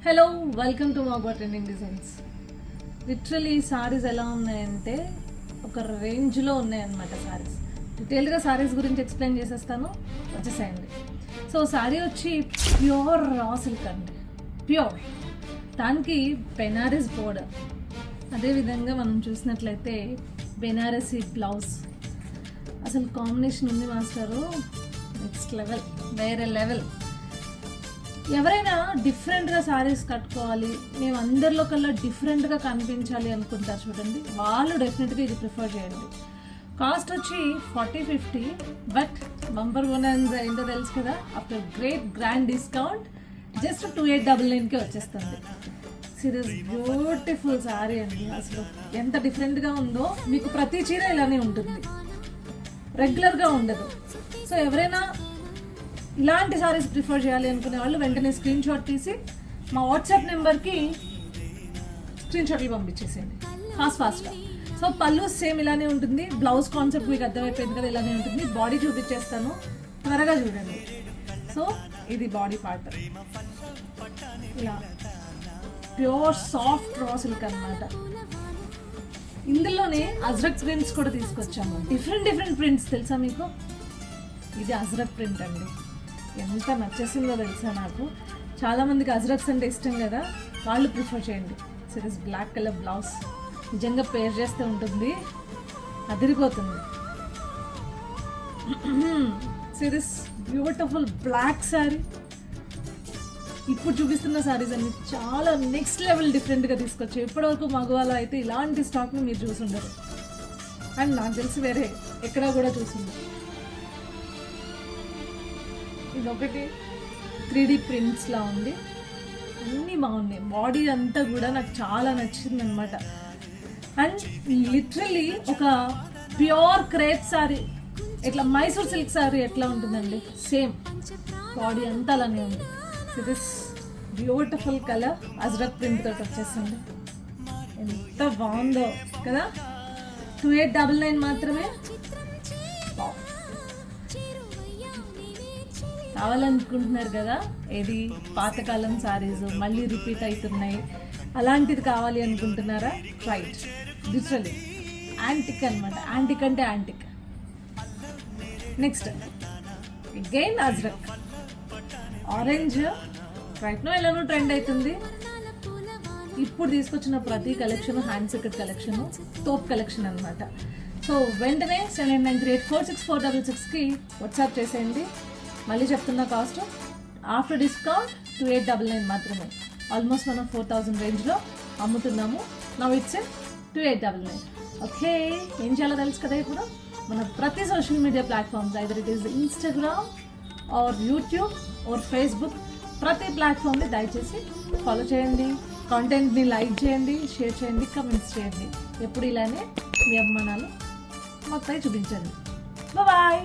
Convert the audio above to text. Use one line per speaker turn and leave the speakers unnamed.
Hello welcome to మా trending designs. Literally saris ఎలా ఉన్నాయంటే ఒక రేంజ్లో ఉన్నాయన్నమాట. సారీస్ డీటెయిల్గా సారీస్ గురించి ఎక్స్ప్లెయిన్ చేసేస్తాను, వచ్చేసేయండి. సో సారీ వచ్చి ప్యూర్ రా సిల్క్ అండి, ప్యూర్. దానికి బెనారస్ బోర్డర్, అదేవిధంగా మనం చూసినట్లయితే బెనారసీ బ్లౌజ్. అసలు కాంబినేషన్ ఉంది మాస్టరు, నెక్స్ట్ లెవెల్, వేరే లెవెల్. ఎవరైనా డిఫరెంట్గా శారీస్ కట్టుకోవాలి, మేము అందరిలో కల్లా డిఫరెంట్గా కనిపించాలి అనుకుంటారు చూడండి, వాళ్ళు డెఫినెట్గా ఇది ప్రిఫర్ చేయండి. కాస్ట్ వచ్చి 40-50, బట్ బంపర్ బోనస్ ఏంటో తెలుసు కదా, after great grand discount just 2899కి వచ్చేస్తుంది. సీరియస్ బ్యూటిఫుల్ శారీ అండి. అసలు ఎంత డిఫరెంట్గా ఉందో, మీకు ప్రతి చీర ఇలానే ఉంటుంది, రెగ్యులర్గా ఉండదు. సో ఎవరైనా ఇలాంటి సారీస్ ప్రిఫర్ చేయాలి అనుకునే వాళ్ళు వెంటనే స్క్రీన్ షాట్ తీసి మా వాట్సాప్ నెంబర్కి స్క్రీన్ షాట్లు పంపించేసేయండి ఫాస్ట్గా. సో పళ్ళు సేమ్ ఇలానే ఉంటుంది, బ్లౌజ్ కాన్సెప్ట్ మీకు అర్థమైపోయింది కదా, ఇలానే ఉంటుంది. బాడీ చూపించేస్తాను, త్వరగా చూడండి. సో ఇది బాడీ పార్ట్, ఇలా ప్యూర్ సాఫ్ట్ రా సిల్క్ అన్నమాట. ఇందులోనే అజ్రక్ ప్రింట్స్ కూడా తీసుకొచ్చాము, డిఫరెంట్ ప్రింట్స్. తెలుసా మీకు, ఇది అజ్రక్ ప్రింట్ అండి. ఎంత నచ్చేసిందో తెలుసా నాకు. చాలామందికి అజ్రక్స్ అంటే ఇష్టం కదా, వాళ్ళు ప్రిఫర్ చేయండి. సిరీస్ బ్లాక్ కలర్ బ్లౌజ్, నిజంగా పేర్ చేస్తూ ఉంటుంది, అదిరిపోతుంది. Series beautiful black sari. ఇప్పుడు చూపిస్తున్న శారీస్ అన్ని చాలా నెక్స్ట్ లెవెల్ డిఫరెంట్గా తీసుకొచ్చాయి. ఇప్పటివరకు మగవాళ్ళు అయితే ఇలాంటి స్టాక్ని మీరు చూసుండరు, అండ్ నాకు తెలిసి వేరే ఎక్కడా కూడా చూసుండరు. ఇదొకటి 3D ప్రింట్స్లా ఉంది, అన్నీ బాగున్నాయి. బాడీ అంతా కూడా నాకు చాలా నచ్చింది అనమాట. అండ్ లిటరలీ ఒక ప్యూర్ క్రేప్ శారీ, ఇట్లా మైసూర్ సిల్క్ శారీ ఎట్లా ఉంటుందండి, సేమ్ బాడీ అంతా అలానే ఉంది. This beautiful colour ajrak print తోటి వచ్చేసింది, ఎంత బాగుందో కదా. 2899 మాత్రమే. కావాలనుకుంటున్నారు కదా, ఏది పాతకాలం సారీస్ మళ్ళీ రిపీట్ అవుతున్నాయి, అలాంటిది కావాలి అనుకుంటున్నారా? రైట్, లిటరలీ యాంటిక్ అనమాట. యాంటిక్ అంటే antique. Next again ajrakh orange. Right no ఎలానో ట్రెండ్ అవుతుంది. ఇప్పుడు తీసుకొచ్చిన ప్రతి కలెక్షన్ హ్యాండ్ సెక్రెట్ కలెక్షన్, తోప్ కలెక్షన్ అనమాట. సో వెంటనే 7893846466కి వాట్సాప్ చేసేయండి. మళ్ళీ చెప్తున్న కాస్ట్ ఆఫ్టర్ డిస్కౌంట్ 2899 మాత్రమే. ఆల్మోస్ట్ మనం 4000 రేంజ్లో అమ్ముతున్నాము. Now it's 2899. ఓకే, ఏం చేయాలో తెలుసు కదా. ఇప్పుడు మన ప్రతి social media platforms, either it is Instagram are YouTube or Facebook, ప్రతి ప్లాట్ఫామ్ని దయచేసి ఫాలో చేయండి, కాంటెంట్ని లైక్ చేయండి, షేర్ చేయండి, కమెంట్స్ చేయండి. ఎప్పుడు ఇలానే మీ అభిమానాలు మొత్తం చూపించండి. బాయ్.